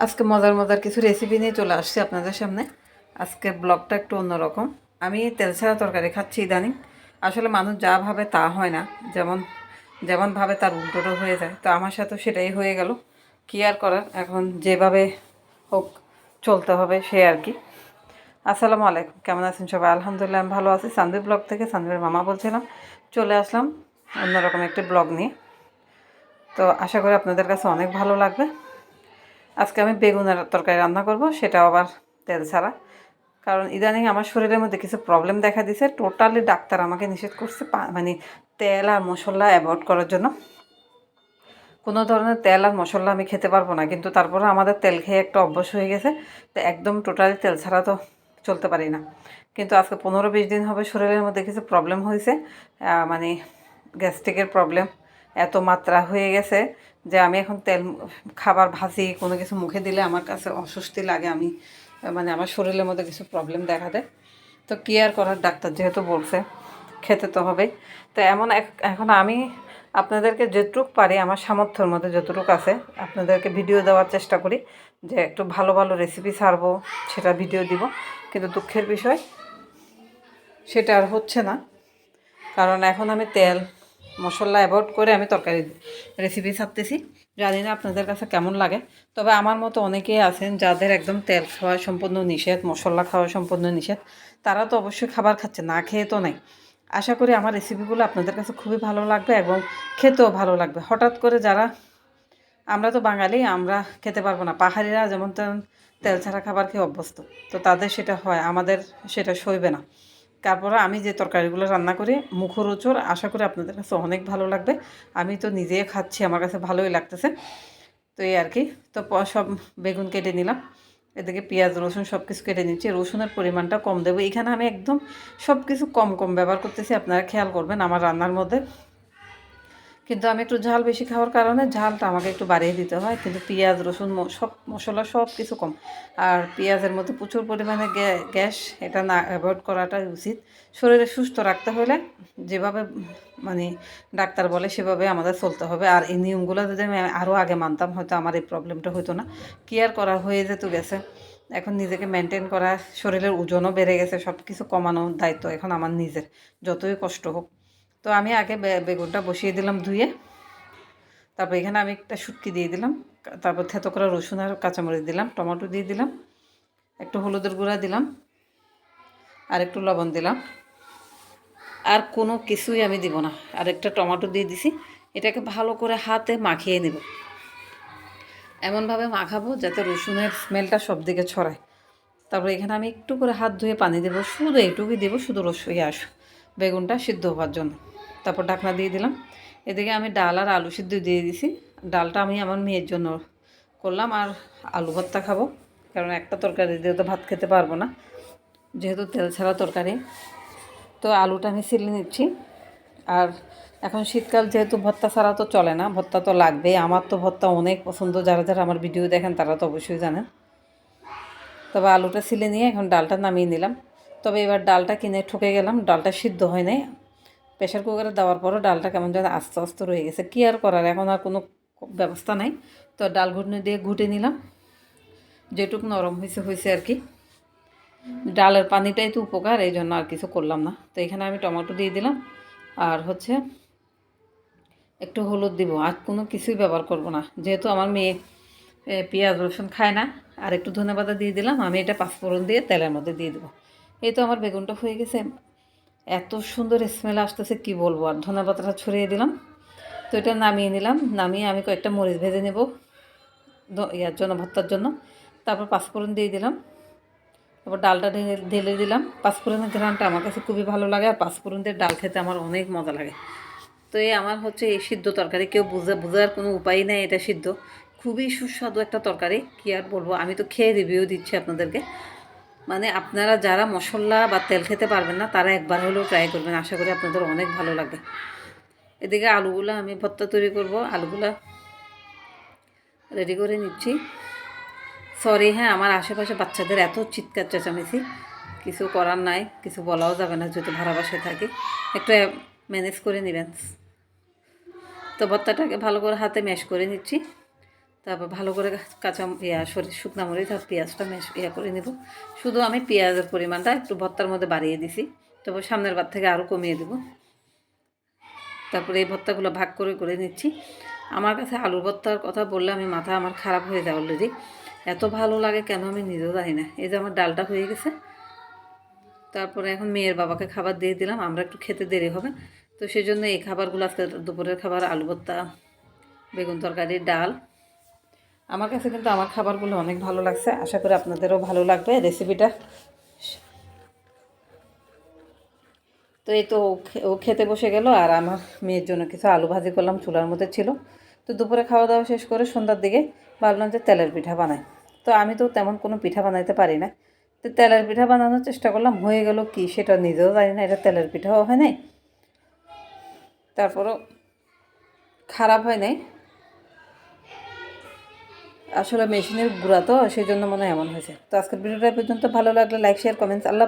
আজকে মজার মজার কিছু রেসিপি নিয়ে চলে আসছি আপনাদের সামনে। আজকের ব্লগটা একটু অন্যরকম। আমি তেল ছাড়া তরকারি খাচ্ছি ইদানিং। আসলে মানুষ যা ভাবে তা হয় না, যেমন যেমন ভাবে তার উল্টোটা হয়ে যায়। তো আমার সাথে সেটাই হয়ে গেল। কী আর করার, এখন যেভাবে হোক চলতে হবে সে আর কি। আসসালামু আলাইকুম, কেমন আছেন সবাই? আলহামদুলিল্লাহ আমি ভালো আছি। সানভি ব্লগ থেকে, সানভির মামা বলছিলাম। চলে আসলাম অন্যরকম একটি ব্লগ নিয়ে। তো আশা করি আপনাদের কাছে অনেক ভালো লাগবে। আজকে আমি বেগুনের তরকারি রান্না করব, সেটাও আবার তেল ছাড়া। কারণ ইদানিং আমার শরীরের মধ্যে কিছু প্রবলেম দেখা দিছে। টোটালি ডাক্তার আমাকে নিষেধ করছে মানে তেল আর মশলা অ্যাভয়েড করার জন্য। কোনো ধরনের তেল আর মশলা আমি খেতে পারবো না, কিন্তু তারপরে আমাদের তেল খেয়ে একটা অভ্যাস হয়ে গেছে। তো একদম টোটালি তেল ছাড়া তো চলতে পারি না। কিন্তু আজকে 15-20 দিন হবে শরীরের মধ্যে কিছু প্রবলেম হয়েছে, মানে গ্যাস্ট্রিকের প্রবলেম এত মাত্রা হয়ে গেছে যে আমি এখন তেল খাবার ভাজি কোনো কিছু মুখে দিলে আমার কাছে অস্বস্তি লাগে। আমি মানে আমার শরীরের মধ্যে কিছু প্রবলেম দেখা দেয়। তো কী আর করার, ডাক্তার যেহেতু বলছে খেতে তো হবে। তো এখন আমি আপনাদেরকে যেটুকু পারি, আমার সামর্থ্যের মধ্যে যতটুকু আছে আপনাদেরকে ভিডিও দেওয়ার চেষ্টা করি, যে একটু ভালো ভালো রেসিপি ছাড়বো, সেটা ভিডিও দিব। কিন্তু দুঃখের বিষয় সেটা আর হচ্ছে না। কারণ এখন আমি তেল মশলা অ্যাভয়েড করে আমি তরকারি রেসিপি ছাড়তেছি। জানি না আপনাদের কাছে কেমন লাগে। তবে আমার মতো অনেকেই আছেন যাদের একদম তেল খাওয়া সম্পূর্ণ নিষেধ, মশলা খাওয়া সম্পূর্ণ নিষেধ। তারা তো অবশ্যই খাবার খাচ্ছে, না খেয়ে তো নেই। আশা করি আমার রেসিপিগুলো আপনাদের কাছে খুবই ভালো লাগবে এবং খেতেও ভালো লাগবে। হঠাৎ করে যারা, আমরা তো বাঙালি, আমরা খেতে পারবো না। পাহাড়িরা যেমন তেমন তেল ছাড়া খাবার খেয়ে অভ্যস্ত, তো তাদের সেটা হয়, আমাদের সেটা সইবে না। তারপরে আমি যে তরকারিগুলো রান্না করি মুখরোচক, আশা করি আপনাদের কাছে অনেক ভালো লাগবে। আমি তো নিজেই খাচ্ছি, আমার কাছে ভালোই লাগতেছে। তো এই আর কি। তো সব বেগুন কেটে নিলাম, এদিকে পেঁয়াজ রসুন সব কিছু কেটে নিচ্ছি। রসুনের পরিমাণটা কম দেবো এখানে, আমি একদম সব কিছু কম কম ব্যবহার করতেছি। আপনারা খেয়াল করবেন আমার রান্নার মধ্যে। কিন্তু আমি একটু ঝাল বেশি খাওয়ার কারণে ঝালটা আমাকে একটু বাড়িয়ে দিতে হয়। কিন্তু পেঁয়াজ রসুন সব মশলা সব কিছু কম। আর পেঁয়াজের মধ্যে প্রচুর পরিমাণে গ্যাস, এটা না অ্যাভয়েড করাটাই উচিত। শরীরে সুস্থ রাখতে হলে যেভাবে মানে ডাক্তার বলে সেভাবে আমাদের চলতে হবে। আর এই নিয়মগুলো যদি আমি আরও আগে মানতাম, হয়তো আমার এই প্রবলেমটা হতো না। কি আর করা, হয়ে যেত গেছে। এখন নিজেকে মেনটেন করা, শরীরের ওজনও বেড়ে গেছে, সব কিছু কমানোর দায়িত্ব এখন আমার নিজের, যতই কষ্ট হোক। তো আমি আগে বেগুনটা বসিয়ে দিলাম ধুয়ে। তারপর এখানে আমি একটা শুটকি দিয়ে দিলাম। তারপর থেতো করা রসুন আর কাঁচামরিচ দিলাম, টমেটো দিয়ে দিলাম, একটু হলুদের গুঁড়া দিলাম, আর একটু লবণ দিলাম। আর কোনো কিছুই আমি দিব না। আর একটা টমেটো দিয়ে দিছি। এটাকে ভালো করে হাতে মাখিয়ে নেব, এমনভাবে মাখাবো যাতে রসুনের স্মেলটা সব দিকে ছড়ায়। তারপর এখানে আমি একটু করে হাত ধুয়ে পানি দেবো, শুধু এইটুকুই দেবো, শুধু বেগুনটা সিদ্ধ হওয়ার জন্য। তারপর ঢাকনা দিয়ে দিলাম। এদিকে আমি ডাল আর আলু সিদ্ধ দিয়ে দিছি। ডালটা আমি আমার মেয়ের জন্য করলাম, আর আলু ভর্তা খাবো, কারণ একটা তরকারি দিয়ে তো ভাত খেতে পারবো না, যেহেতু তেল ছাড়া তরকারি। তো আলুটা আমি ছিলে নিচ্ছি। আর এখন শীতকাল, যেহেতু ভর্তা ছাড়া তো চলে না, ভর্তা তো লাগবেই। আমার তো ভর্তা অনেক পছন্দ, যারা যারা আমার ভিডিও দেখেন তারা তো অবশ্যই জানেন। তবে আলুটা ছিলে নিয়ে এখন ডালটা নামিয়ে নিলাম। তবে এবার ডালটা কিনে ঠকে গেলাম, ডালটা সিদ্ধ হয় নাই। প্রেশার কুকারে দেওয়ার পরও ডালটা কেমন যেন আস্তে আস্তে রয়ে গেছে। কী আর করার, এখন আর কোনো ব্যবস্থা নাই। তো ডাল ঘুটনি দিয়ে ঘুটে নিলাম, যেটুকু নরম হয়েছে হয়েছে আর কি। ডালের পানিটাই তো উপকার, এই জন্য আর কিছু করলাম না। তো এখানে আমি টমেটো দিয়ে দিলাম, আর হচ্ছে একটু হলুদ দিব, আর কোনো কিছুই ব্যবহার করব না, যেহেতু আমার মেয়ে পেঁয়াজ রসুন খায় না। আর একটু ধনেপাতা দিয়ে দিলাম, আমি এটা পাঁচফোড়ন দিয়ে তেলের মধ্যে দিয়ে দেবো। এই তো আমার বেগুনটা হয়ে গেছে। এত সুন্দর স্মেল আসতেছে কি বলবো। আর ধনেপাতাটা ছড়িয়ে দিলাম। তো এটা নামিয়ে নিলাম। নামিয়ে আমি কয়েকটা মরিচ ভেজে নেব ইয়ার জন্য, ভর্তার জন্য। তারপর পাঁচফোড়ন দিয়ে দিলাম। তারপর ডালটা ঢেলে দিলাম। পাঁচফোড়নের ঘ্রাণটা আমার কাছে খুবই ভালো লাগে, আর পাঁচফোড়ন দিয়ে ডাল খেতে আমার অনেক মজা লাগে। তো এই আমার হচ্ছে এই সিদ্ধ তরকারি, কেউ বোঝার কোনো উপায় নেই, এটা সিদ্ধ খুবই সুস্বাদু একটা তরকারি। কী আর বলবো, আমি তো খেয়ে রিভিউ দিচ্ছি আপনাদেরকে। মানে আপনারা যারা মশলা বা তেল খেতে পারবেন না, তারা একবার হলেও ট্রাই করবেন, আশা করি আপনাদের অনেক ভালো লাগবে। এদিকে আলুগুলো আমি ভর্তা তৈরি করব, আলুগুলা রেডি করে নিচ্ছি। সরি, হ্যাঁ, আমার আশেপাশে বাচ্চাদের এত চিৎকার চেঁচামেচি, কিছু করার নাই, কিছু বলাও যাবে না যেহেতু ভাড়া বাসায় থাকি, একটু ম্যানেজ করে নেবেন। তো ভর্তাটাকে ভালো করে হাতে ম্যাশ করে নিচ্ছি। তারপর ভালো করে কাঁচা শুকনো মরিচ আর পেঁয়াজটা করে নেব। শুধু আমি পেঁয়াজের পরিমাণটা একটু ভর্তার মধ্যে বাড়িয়ে দিছি, তবে সামনের বার থেকে আরও কমিয়ে দেব। তারপরে এই ভর্তাগুলো ভাগ করে করে নিচ্ছি। আমার কাছে আলুর ভর্তার কথা বললে আমি মাথা আমার খারাপ হয়ে যায় অলরেডি, এত ভালো লাগে কেন আমি নিজেও জানি না। এই যে আমার ডালটা হয়ে গেছে। তারপরে এখন মেয়ের বাবাকে খাবার দিয়ে দিলাম, আমরা একটু খেতে দেরি হবে, তো সেই জন্য এই খাবারগুলো আজকে দুপুরের খাবার আলু ভর্তা, বেগুন তরকারি, ডাল। আমার কাছে কিন্তু আমার খাবারগুলো অনেক ভালো লাগছে, আশা করি আপনাদেরও ভালো লাগবে রেসিপিটা। তো এই তো ও খেতে বসে গেল, আর আমার মেয়ের জন্য কিছু আলু ভাজি করলাম, চুলার মধ্যে ছিল। তো দুপুরে খাওয়া দাওয়া শেষ করে সন্ধ্যার দিকে ভাবলাম যে তেলের পিঠা বানাই। তো আমি তো তেমন কোনো পিঠা বানাইতে পারি না, তো তেলের পিঠা বানানোর চেষ্টা করলাম, হয়ে গেল কি সেটা নিজেও জানি না, এটা তেলের পিঠাও হয় নাই, তারপরও খারাপ হয় নাই। আসলে মেশিনের গুঁড়া তো, সেই জন্য মনে হয় এমন হয়েছে। তো আজকের ভিডিওটা পর্যন্ত, ভালো লাগলে লাইক শেয়ার কমেন্টস। আল্লাহ।